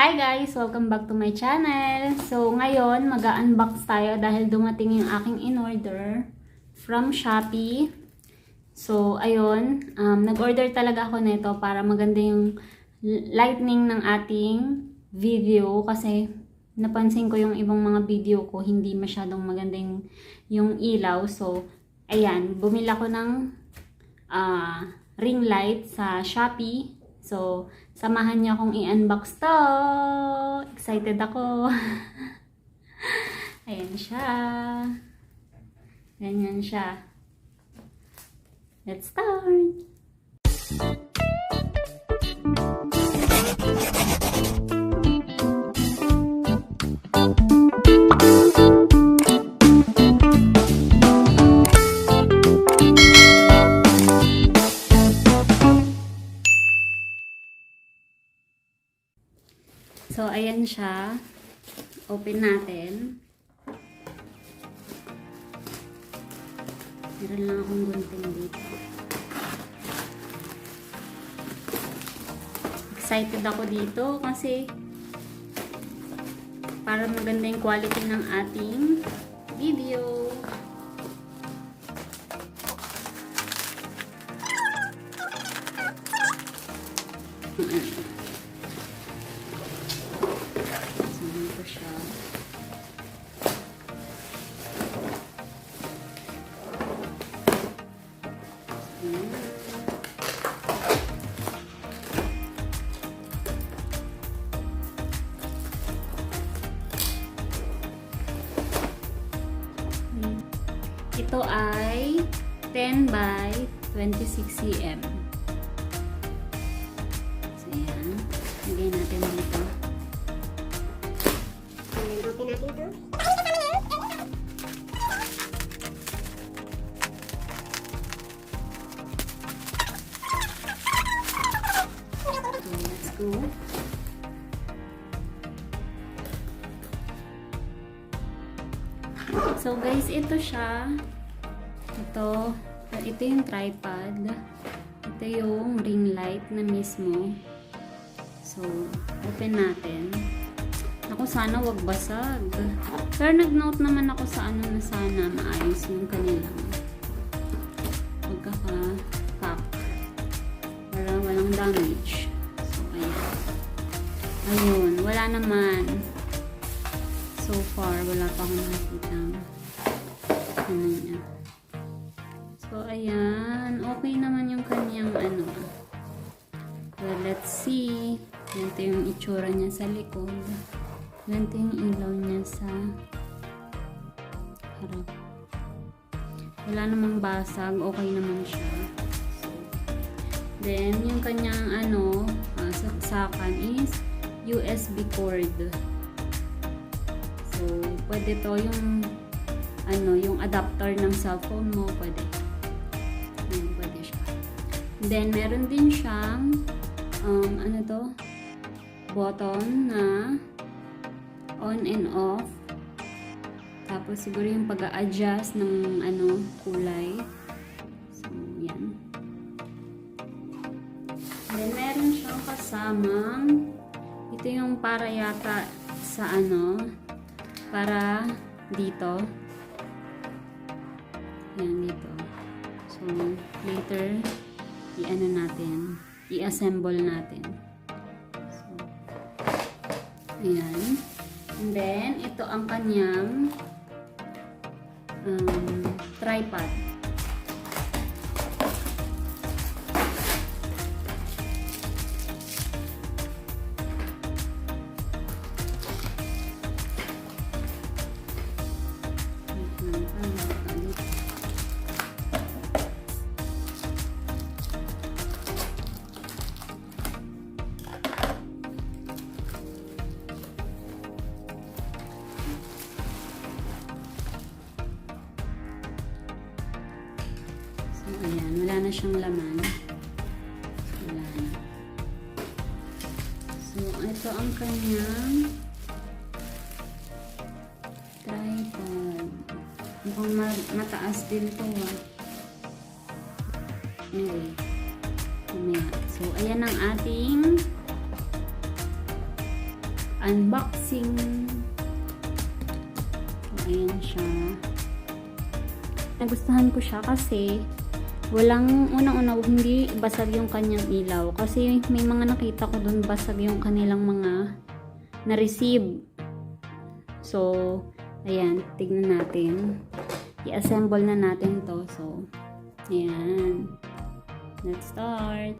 Hi guys! Welcome back to my channel. So ngayon, mag-unbox tayo dahil dumating yung aking in-order from Shopee. So ayun, nag-order talaga ako nito para maganda yung lightning ng ating video kasi napansin ko yung ibang mga video ko hindi masyadong maganda yung ilaw. So ayan, bumili ako ng ring light sa Shopee. So, samahan niyo akong i-unbox to. Excited ako. Ayan siya. Ganyan siya. Let's start. So, ayan siya. Open natin. Meron lang akong gunting dito. Excited ako dito kasi para maganda yung quality ng ating video. Ito ay 10 by 26 cm. So, yan. Lagay natin dito. Open natin ito. So, let's go. So guys, ito siya. Ito yung tripod. Ito yung ring light na mismo. So, open natin. Ako, sana wag basag. Pero nag-note naman ako sa ano na sana maayos yung kanilang pagkaka-pack. Para walang damage. So, ayan. Ayun, wala naman. So far, wala pa akong nakikita ano niya. So, ayan. Okay naman yung kanyang ano. Well, let's see. Ganito yung itsura niya sa likod. Ganito yung ilaw niya sa harap. Wala namang basag. Okay naman siya. So, then, yung kanyang ano, saksakan is USB cord. So, pwede to yung ano, yung adapter ng cellphone mo, pwede. Ayan, pwede siya. Then, meron din siyang ano to? Button na on and off. Tapos, siguro yung pag-a-adjust ng ano, kulay. So, yan. Then, meron siyang kasamang ito yung para yata sa ano, para dito. Yan, dito. So, later, i-ano natin, i-assemble natin. So, ayan. And then, ito ang kanyang tripod. Ayan, wala na siyang laman. Wala na. So, ito ang kanyang tripod. Mukhang mataas din ito. Anyway. So, ayan ang ating unboxing. So, ayan siya. Nagustuhan ko siya kasi walang unang-una hindi basag yung kanyang ilaw. Kasi may mga nakita ko dun basag yung kanilang mga na-receive. So, ayan, tignan natin. I-assemble na natin to. So, ayan. Let's start.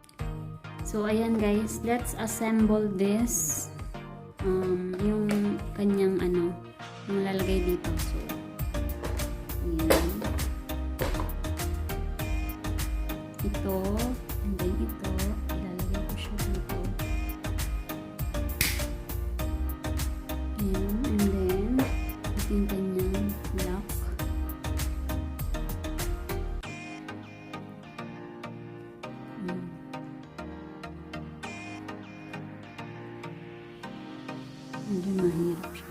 So, ayan guys, let's assemble this. Yung kanyang yung lalagay dito. So, ayan. Ito, and then ito, ilalagay ko siya dito. Ayan, and then, ito yung kanyang lock. Medyo mahirap siya.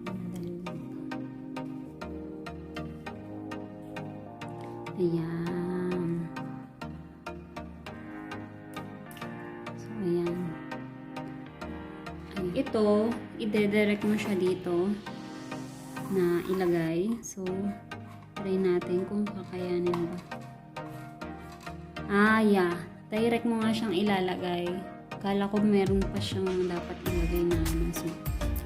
Madali lang ito. Ayan. So, ayan. Ito, ide-direct mo siya dito na ilagay. So, try natin kung kakayanin ba. Yeah. Direct mo nga siyang ilalagay. Kala ko meron pa siyang dapat ilagay na So,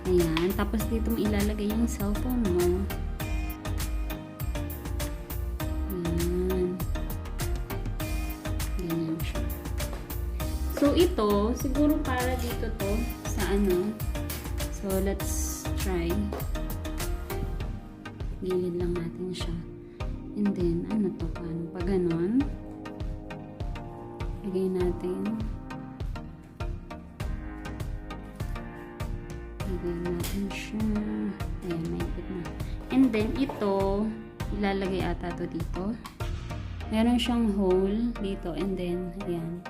ayan. Tapos dito mo ilalagay yung cellphone mo. Ayan. Ganyan siya. So, ito, siguro para dito to sa So, let's try. Gilid lang natin siya. And then, to? Paano? Pag ganon, lagay natin. Lagay natin siya. Ayan, may ikot na. And then, ito, ilalagay ata to dito. Meron siyang hole dito. And then, ayan.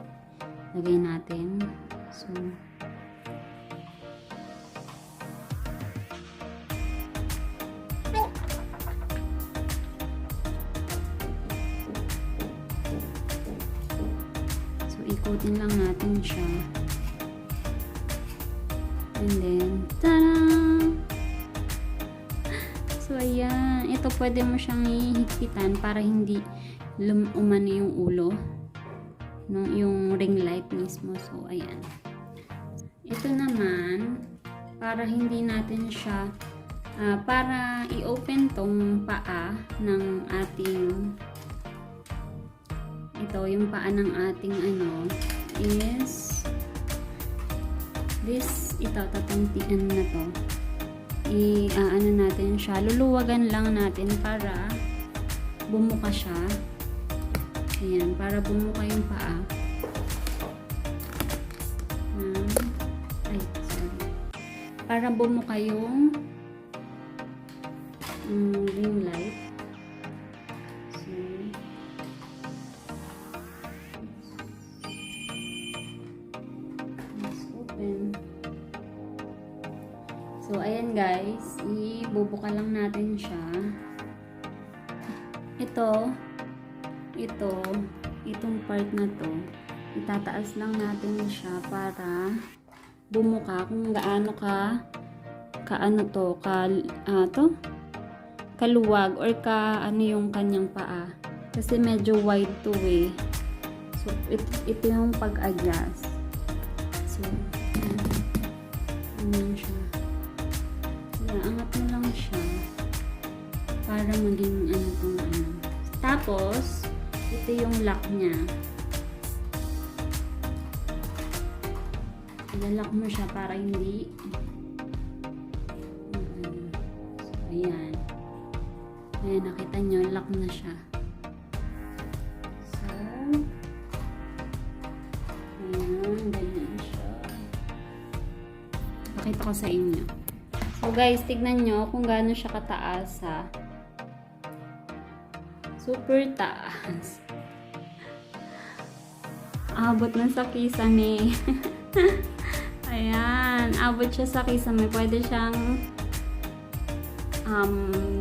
Lagay natin. So, ikutin lang natin siya. And then, tada! So, ayan. Ito pwede mo siyang ihigpitan para hindi umano yung ulo. Yung ring light mismo. So, ayan. Ito naman, para hindi natin siya, para i-open tong paa ng ating yung paa ng ating is this, tatantian na to. Natin siya. Luluwagan lang natin para bumuka siya. Ayan, para bumuka yung paa. Para bumuka yung ring light. So, ayan guys, ibubuka lang natin siya. Itong part na to, itataas lang natin siya para bumuka kung gaano kaluwag or yung kanyang paa. Kasi medyo wide to So, ito yung pag-adjust. So, ayan siya. Angat mo lang siya para maging Tapos, ito yung lock niya. Ilalak mo siya para hindi So, ayan. Ayan, nakita nyo, lock na siya. So, ayan, ganyan siya. Pakita ko sa inyo. So guys, tignan nyo kung gaano siya kataas Super taas. Abot na sa kisame. Ayan, abot siya sa kisame. Pwede siyang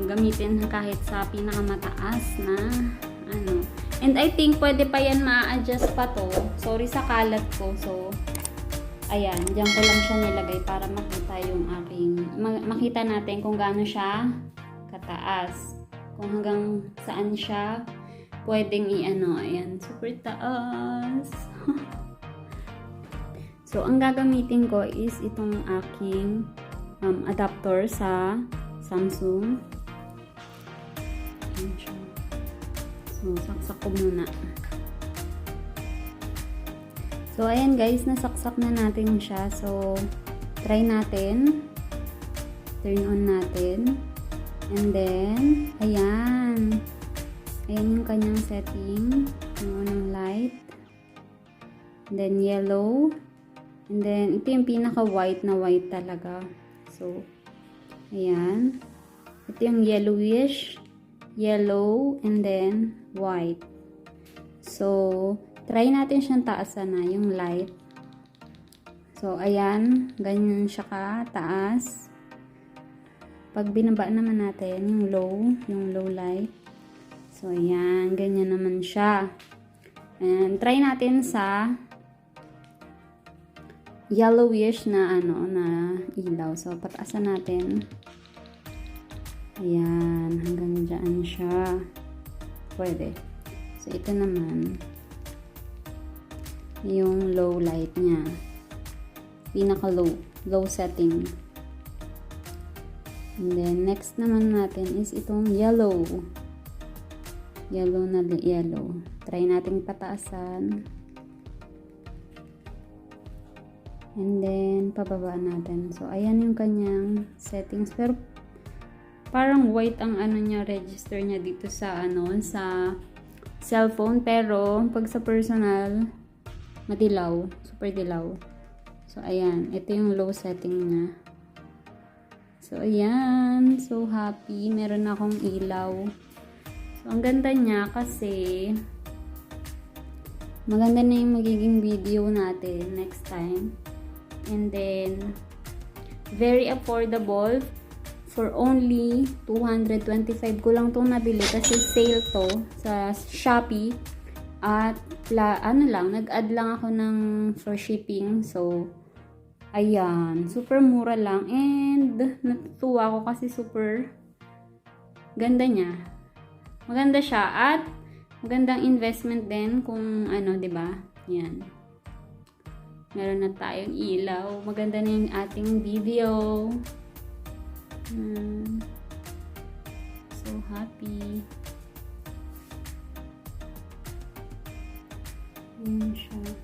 gamitin kahit sa pinakamataas na And I think pwede pa yan ma-adjust pa to. Sorry sa kalat ko. So, Ayan, diyan ko lang siya nilagay para makita yung aking, makita natin kung gaano siya kataas. Kung hanggang saan siya pwedeng i-ano. Ayan, super taas. So, ang gagamitin ko is itong aking adapter sa Samsung. Ayan siya. So, saksak ko muna. So, ayan guys, nasaksak na natin siya. So, try natin. Turn on natin. And then, ayan. Ayan yung kanyang setting. Yung unang light. And then, yellow. And then, ito yung pinaka-white na white talaga. So, ayan. Ito yung yellowish. Yellow. And then, white. So, try natin siyang taasan na, yung light. So, ayan. Ganyan siya ka-taas. Pag binaba naman natin, yung low light. So, ayan. Ganyan naman siya. And, try natin sa yellowish na, na ilaw. So, pataasan natin. Ayan. Hanggang dyan siya. Pwede. So, ito naman yung low light niya, pinaka low setting. And then next naman natin is itong yellow na yellow. Try nating pataasan, and then pababa natin. So ayan yung kanyang settings, pero parang white ang niya, register niya dito sa sa cellphone, pero pag sa personal madilaw, super dilaw. So, ayan. Ito yung low setting niya. So, ayan. So, happy. Meron akong ilaw. So, ang ganda niya kasi maganda na yung magiging video natin next time. And then, very affordable. For only 225 ko lang itong nabili kasi sale to sa Shopee. At nag-add lang ako ng for shipping. So, ayan, super mura lang, and natutuwa ako kasi super ganda niya. Maganda siya at magandang investment din kung 'di ba? Yan. Meron na tayong ilaw. Maganda na yung ating video. So happy. Ayan siya.